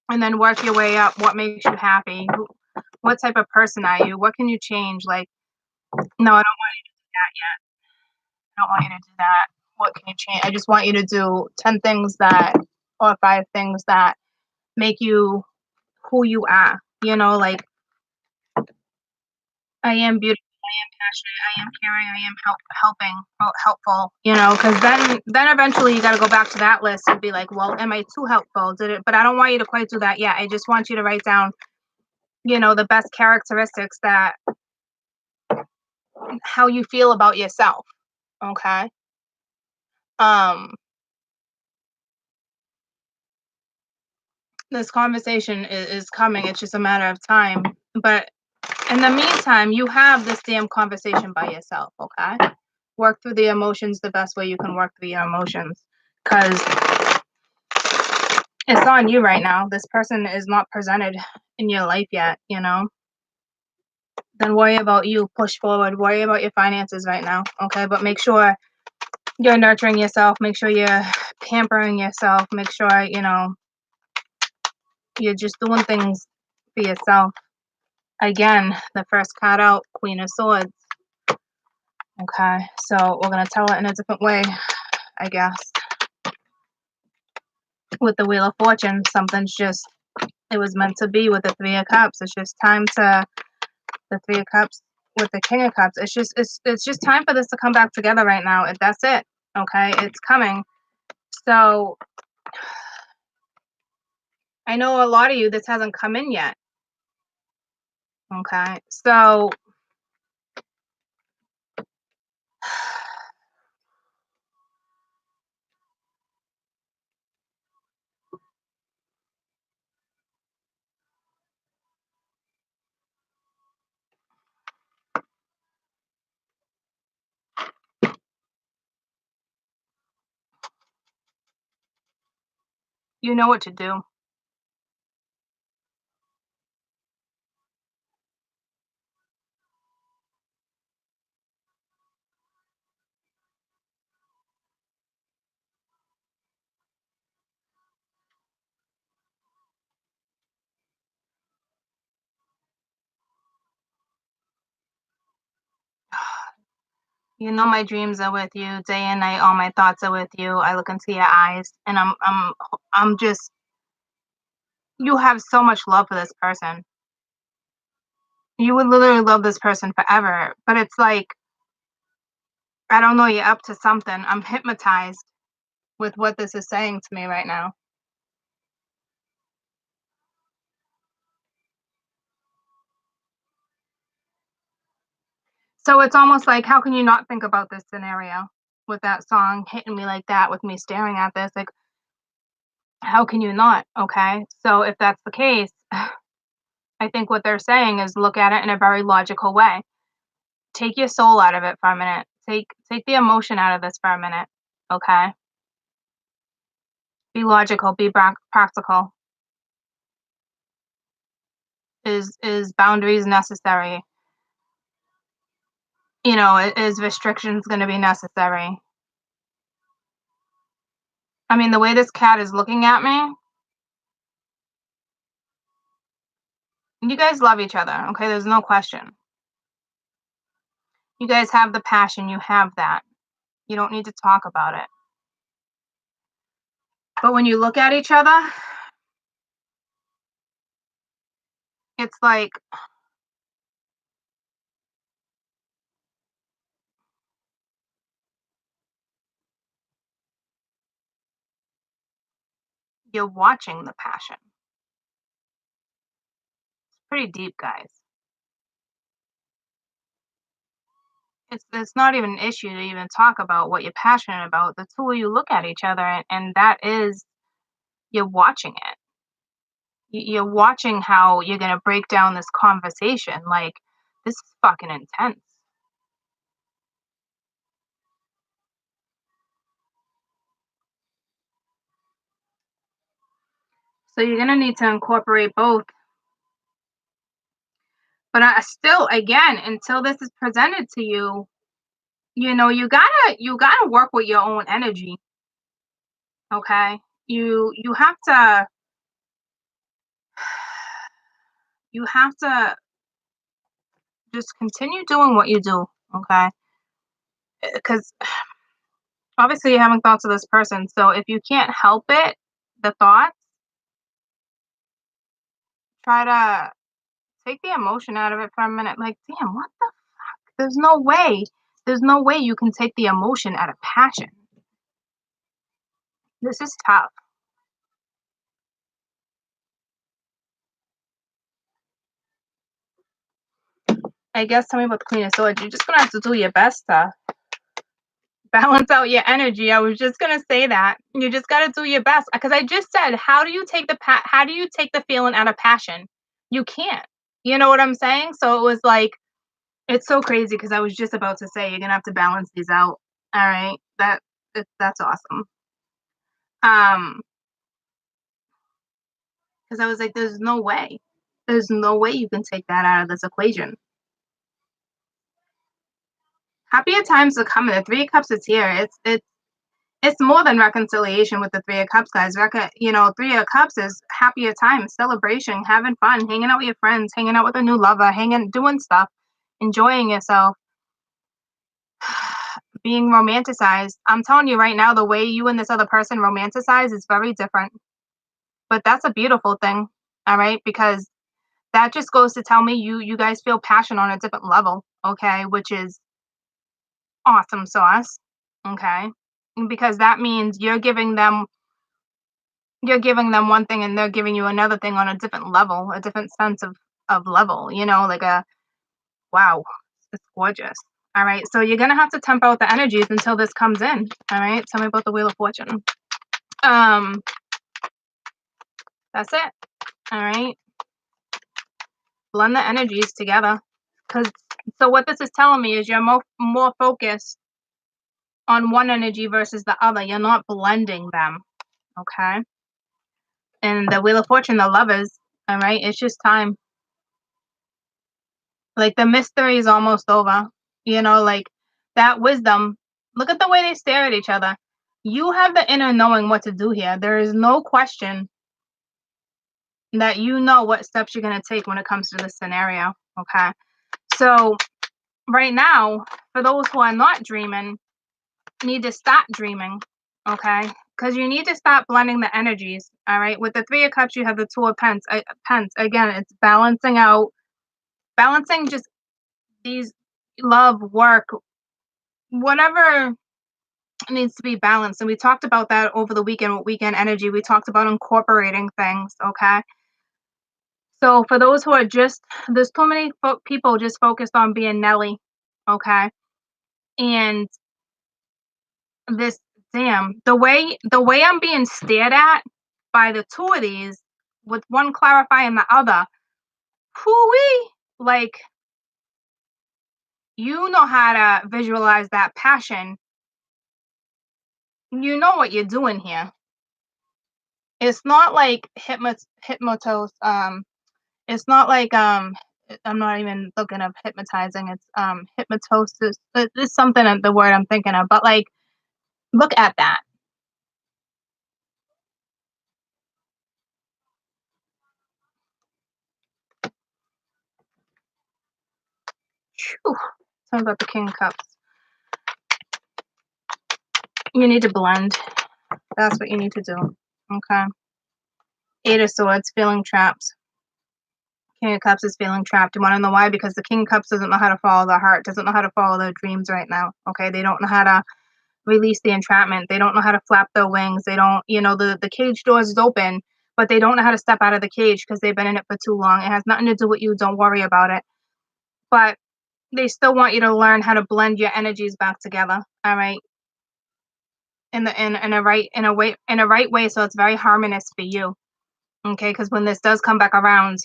and then work your way up. What makes you happy? What type of person are you? What can you change? Like, no, I don't want you to do that yet. I don't want you to do that. What can you change? I just want you to do 10 things or 5 things that make you who you are. Like, I am beautiful. I am passionate. I am caring. I am helpful. Because then eventually you got to go back to that list and be like, well, am I too helpful? Did it? But I don't want you to quite do that yet. I just want you to write down, the best characteristics that how you feel about yourself. Okay. Um, this conversation is coming. It's just a matter of time. But in the meantime, you have this damn conversation by yourself. Okay. Work through the emotions the best way you can work through your emotions, because it's on you right now. This person is not presented in your life yet. Then worry about you. Push forward. Worry about your finances right now. Okay. But make sure you're nurturing yourself. Make sure you're pampering yourself. Make sure, you're just doing things for yourself. Again, the first card out, Queen of Swords. Okay. So we're going to tell it in a different way, I guess. With the Wheel of Fortune, it was meant to be with the Three of Cups. It's just time to the Three of Cups with the King of Cups. It's just time for this to come back together right now. That's it. Okay, it's coming. So I know a lot of you, this hasn't come in yet. Okay, so you know what to do. You know my dreams are with you day and night. All my thoughts are with you. I look into your eyes, and I'm just. You have so much love for this person. You would literally love this person forever. But it's like I don't know, you're up to something. I'm hypnotized with what this is saying to me right now. So it's almost like, how can you not think about this scenario with that song hitting me like that, with me staring at this? Like, how can you not? Okay. So if that's the case, I think what they're saying is look at it in a very logical way. Take your soul out of it for a minute. Take the emotion out of this for a minute. Okay. Be logical, be practical. Is boundaries necessary? Is restrictions going to be necessary? I mean, the way this cat is looking at me, you guys love each other, okay? There's no question. You guys have the passion, you have that. You don't need to talk about it. But when you look at each other, it's like you're watching the passion. It's pretty deep, guys. It's not even an issue to even talk about what you're passionate about. The two of you look at each other, and that is, you're watching it. You're watching how you're gonna break down this conversation. Like, this is fucking intense. So you're gonna need to incorporate both. But still, again, until this is presented to you, you gotta work with your own energy. Okay, you have to you have to just continue doing what you do. Okay, because obviously you're having thoughts of this person. So if you can't help it, the thoughts, try to take the emotion out of it for a minute. Like, damn, what the? There's no way. There's no way you can take the emotion out of passion. This is tough. I guess tell me about the Queen of Swords. You're just gonna have to do your best to balance out your energy. I was just gonna say that. You just gotta do your best. Because I just said, how do you take the feeling out of passion? You can't. You know what I'm saying? So it was like, it's so crazy because I was just about to say you're gonna have to balance these out. All right. That's awesome. Um, because I was like, there's no way. There's no way you can take that out of this equation. Happier times are coming. The Three of Cups is here. It's more than reconciliation with the Three of Cups, guys. Three of Cups is happier times, celebration, having fun, hanging out with your friends, hanging out with a new lover, doing stuff, enjoying yourself, being romanticized. I'm telling you right now, the way you and this other person romanticize is very different. But that's a beautiful thing, all right? Because that just goes to tell me you guys feel passion on a different level, okay? Which is awesome sauce, okay? Because that means you're giving them one thing and they're giving you another thing on a different level, a different sense of level, like a wow, it's gorgeous. All right. So you're gonna have to temp out the energies until this comes in. All right. Tell me about the Wheel of Fortune. Um, that's it. All right. Blend the energies together. Cause so what this is telling me is you're more focused on one energy versus the other. You're not blending them. Okay. And the Wheel of Fortune, the lovers, all right, it's just time. Like, the mystery is almost over. Like, that wisdom. Look at the way they stare at each other. You have the inner knowing what to do here. There is no question that you know what steps you're going to take when it comes to this scenario. Okay. So, right now, for those who are not dreaming, need to stop dreaming. Okay. Because you need to stop blending the energies. All right. With the Three of Cups, you have the Two of Pence. Again, it's balancing just these love, work, whatever needs to be balanced. And we talked about that over the weekend with weekend energy. We talked about incorporating things, okay? So for those who are just there's too many people just focused on being Nelly, okay? And this the way I'm being stared at by the two of these, with one clarifying the other, hoo like, you know how to visualize that passion. You know what you're doing here. It's not like hypnotos it's not like I'm not even looking up hypnotizing. It's hypnotosis. It's something the word I'm thinking of, but like, look at that. Phew. Talk about the King of Cups. You need to blend. That's what you need to do. Okay. Eight of Swords, feeling trapped. King of Cups is feeling trapped. You want to know why? Because the King of Cups doesn't know how to follow their heart, doesn't know how to follow their dreams right now. Okay. They don't know how to release the entrapment. They don't know how to flap their wings. They don't, the cage doors is open, but they don't know how to step out of the cage because they've been in it for too long. It has nothing to do with you. Don't worry about it. But they still want you to learn how to blend your energies back together. All right. In a right way, so it's very harmonious for you. Okay, because when this does come back around,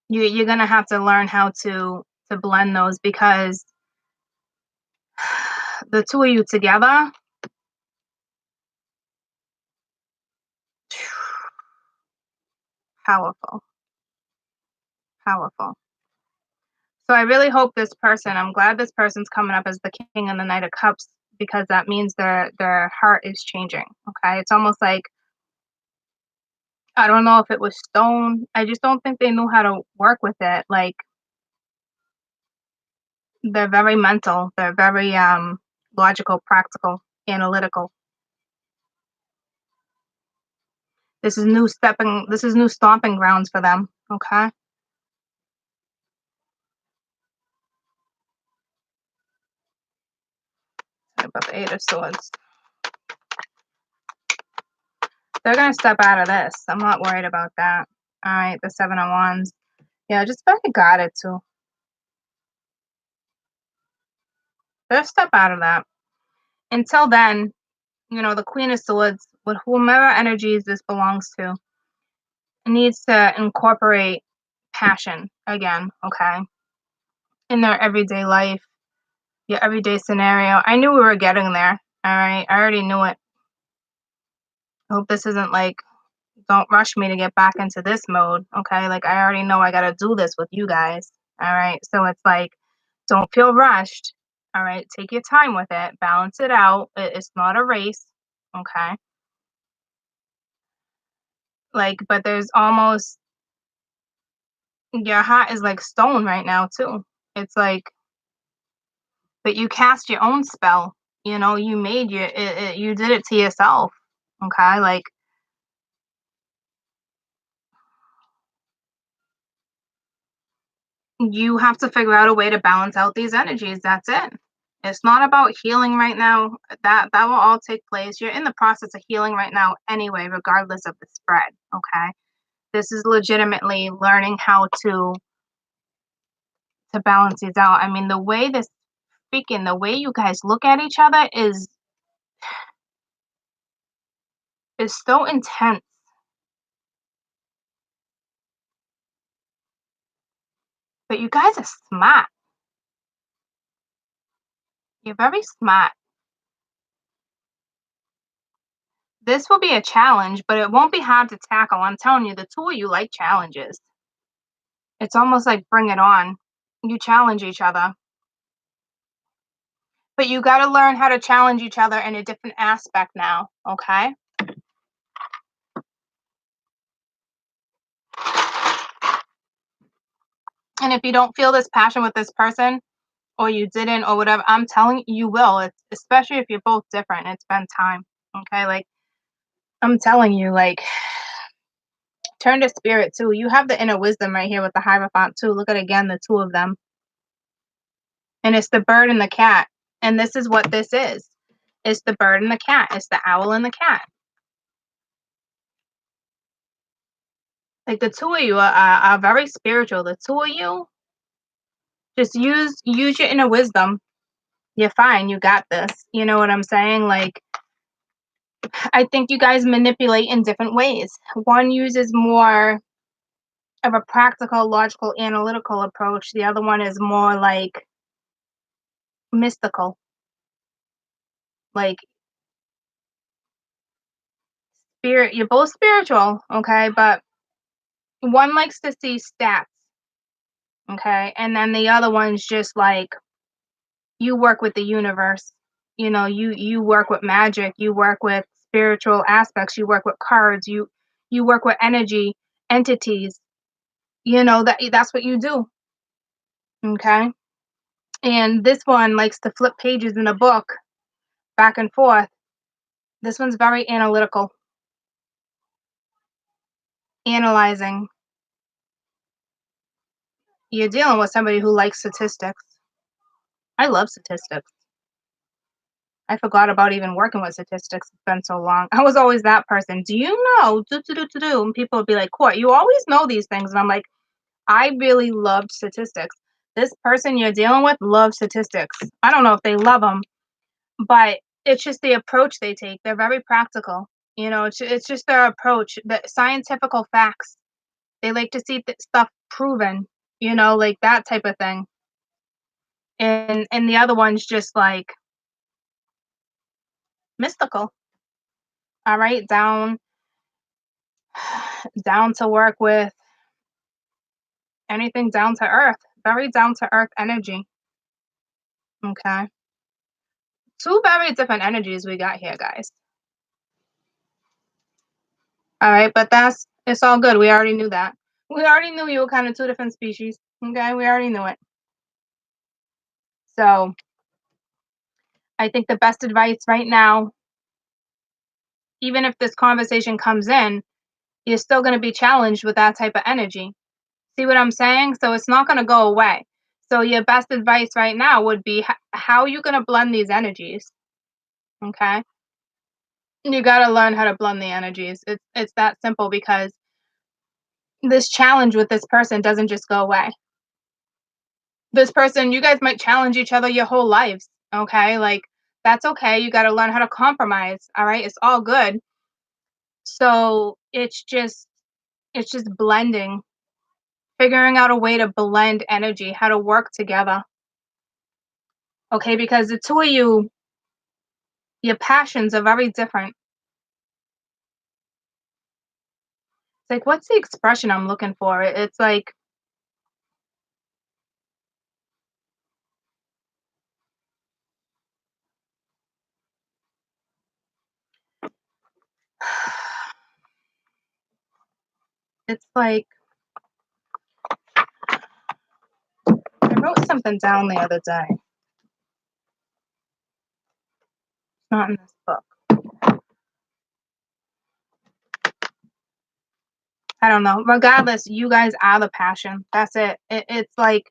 you're gonna have to learn how to blend those, because the two of you together, powerful, powerful. So I really hope this person, I'm glad this person's coming up as the King and the Knight of Cups, because that means their heart is changing. Okay. It's almost like, I don't know if it was stone. I just don't think they knew how to work with it. Like, they're very mental. They're very logical, practical, analytical. This is new stomping grounds for them. Okay. About the Eight of Swords. They're gonna step out of this. I'm not worried about that. All right, the Seven of Wands. Yeah, just very guarded too. They'll step out of that. Until then, the Queen of Swords, with whomever energies this belongs to, needs to incorporate passion again, okay, in their everyday life, your everyday scenario. I knew we were getting there. All right, I already knew it. I hope this isn't like, don't rush me to get back into this mode, okay? Like, I already know I got to do this with you guys, all right? So it's like, don't feel rushed, all right? Take your time with it, balance it out. It's not a race, okay? Like, but there's almost, your heart is like stone right now too. It's like, but you cast your own spell. You made you did it to yourself, okay? Like, you have to figure out a way to balance out these energies. That's it. It's not about healing right now. That will all take place. You're in the process of healing right now anyway, regardless of the spread. Okay. This is legitimately learning how to balance these out. I mean, the way you guys look at each other is so intense. But you guys are smart. You're very smart. This will be a challenge, but it won't be hard to tackle. I'm telling you, the two of you like challenges. It's almost like, bring it on. You challenge each other. But you got to learn how to challenge each other in a different aspect now, okay? And if you don't feel this passion with this person, or you didn't, or whatever, I'm telling you, you will. It's, especially if you're both different. It's been time, okay? Like, I'm telling you, like, turn to spirit too. You have the inner wisdom right here with the Hierophant too. Look at, again, the two of them. And it's the bird and the cat. And this is what this is. It's the bird and the cat. It's the owl and the cat. Like the two of you are very spiritual. The two of you, just use your inner wisdom. You're fine. You got this. You know what I'm saying? Like, I think you guys manipulate in different ways. One uses more of a practical, logical, analytical approach. The other one is more like mystical. Like spirit, you're both spiritual, okay? But one likes to see stats, okay? And then the other one's just like, you work with the universe. You know, you work with magic, you work with spiritual aspects, you work with cards, you work with energy, entities. You know, that's what you do, okay? And this one likes to flip pages in a book back and forth. This one's very analytical, analyzing. You're dealing with somebody who likes statistics. I love statistics. I forgot about even working with statistics. It's been so long. I was always that person. Do you know? Do, do, do, do, do. And people would be like, Court, you always know these things. And I'm like, I really loved statistics. This person you're dealing with loves statistics. I don't know if they love them, but it's just the approach they take. They're very practical. You know, it's just their approach. The scientifical facts. They like to see stuff proven. You know, like that type of thing. And the other one's just like mystical. All right, down to work with anything down to earth. Very down to earth energy. Okay. Two very different energies we got here, guys. All right, but it's all good. We already knew that. We already knew you were kind of two different species. Okay, we already knew it. So I think the best advice right now, even if this conversation comes in, you're still going to be challenged with that type of energy. See what I'm saying? So it's not going to go away. So your best advice right now would be how are you going to blend these energies? Okay? You got to learn how to blend the energies. It's that simple because this challenge with this person doesn't just go away. This person, you guys might challenge each other your whole lives, okay? Like that's okay. You got to learn how to compromise, all right? It's all good. So it's just blending, figuring out a way to blend energy, how to work together. Okay, because the two of you, your passions are very different. It's like, what's the expression I'm looking for? It's like, it's like, I wrote something down the other day. It's not in this book. I don't know. Regardless, you guys are the passion. That's it. It's like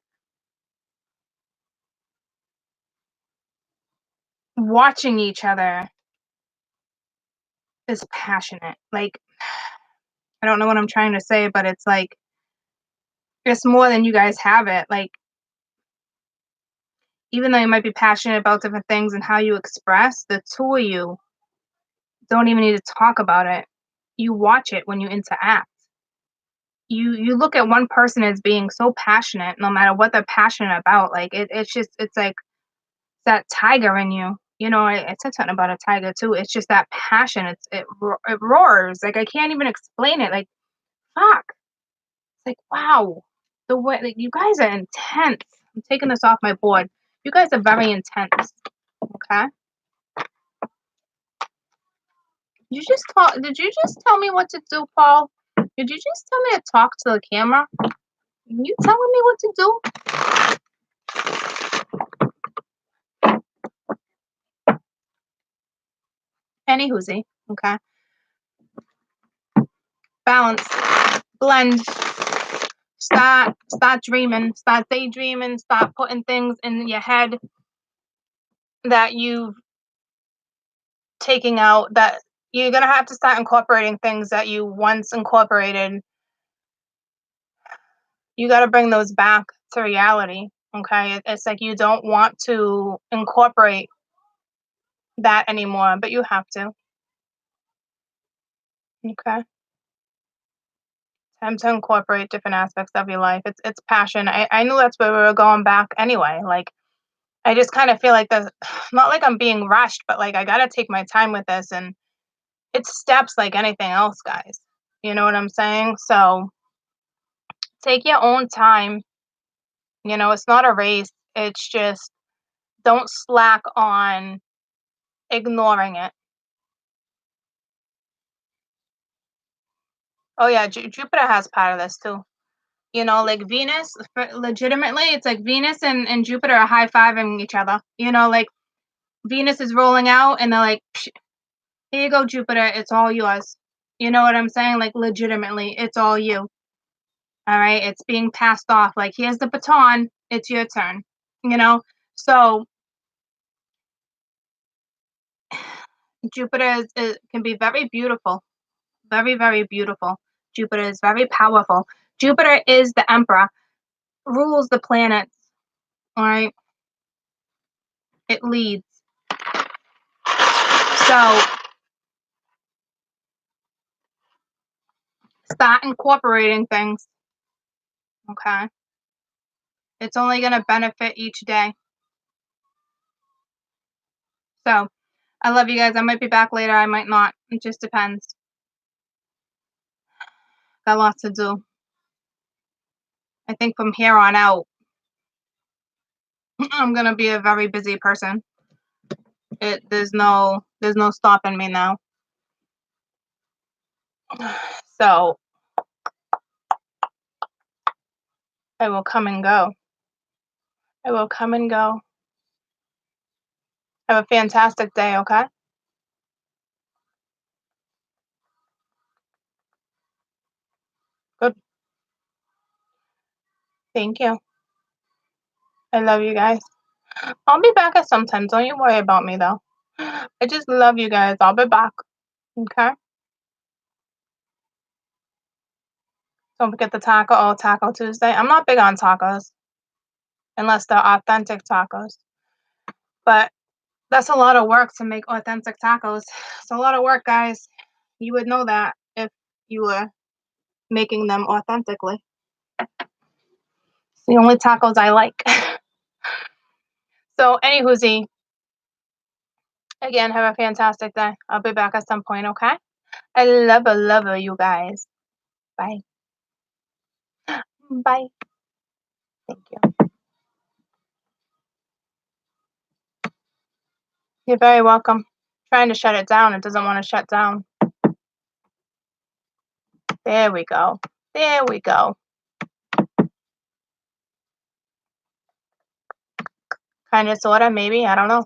watching each other is passionate. Like, I don't know what I'm trying to say, but it's like, it's more than you guys have it. Like, even though you might be passionate about different things and how you express, the two of you don't even need to talk about it. You watch it when you interact. You look at one person as being so passionate, no matter what they're passionate about. Like it's like that tiger in you. You know, I said something about a tiger too. It's just that passion. It roars. Like I can't even explain it. Like fuck. It's like wow. The way like, you guys are intense. I'm taking this off my board. You guys are very intense. Okay. Did you just tell me what to do, Paul? Did you just tell me to talk to the camera? Are you telling me what to do? Any whoosie. Okay. Balance. Blend. Start dreaming, start daydreaming, start putting things in your head that you taking out, that you're gonna have to start incorporating things that you once incorporated. You got to bring those back to reality. Okay, it's like you don't want to incorporate that anymore, but you have to. Okay, time to incorporate different aspects of your life. It's passion. I knew that's where we were going back anyway. Like I just kind of feel like the not like I'm being rushed, but like I got to take my time with this, and it's steps like anything else, guys. You know what I'm saying? So take your own time. It's not a race. It's just don't slack on ignoring it. Oh yeah, Jupiter has part of this too. Like Venus, legitimately, it's like Venus and Jupiter are high fiving each other. Like Venus is rolling out, and they're like, "Psh, here you go, Jupiter, it's all yours." You know what I'm saying? Like legitimately, it's all you. All right, it's being passed off. Like here's the baton, it's your turn. You know, so Jupiter can be very beautiful, very very beautiful. Jupiter is very powerful. Jupiter is the emperor, rules the planets. All right, it leads. So start incorporating things. Okay, it's only going to benefit each day. So I love you guys. I might be back later. I might not. It just depends. Got lots to do. I think from here on out, I'm gonna be a very busy person. There's no stopping me now. So I will come and go. I will come and go. Have a fantastic day, okay? Good. Thank you. I love you guys. I'll be back at some time. Don't you worry about me though. I just love you guys. I'll be back. Okay? Don't forget the taco. Oh, Taco Tuesday. I'm not big on tacos unless they're authentic tacos. But that's a lot of work to make authentic tacos. It's a lot of work, guys. You would know that if you were making them authentically. It's the only tacos I like. So, anywhoosie, again, have a fantastic day. I'll be back at some point, okay? I love you guys. Bye. Bye. Thank you. You're very welcome. Trying to shut it down. It doesn't want to shut down. There we go. There we go. Kind of, sort of, maybe. I don't know.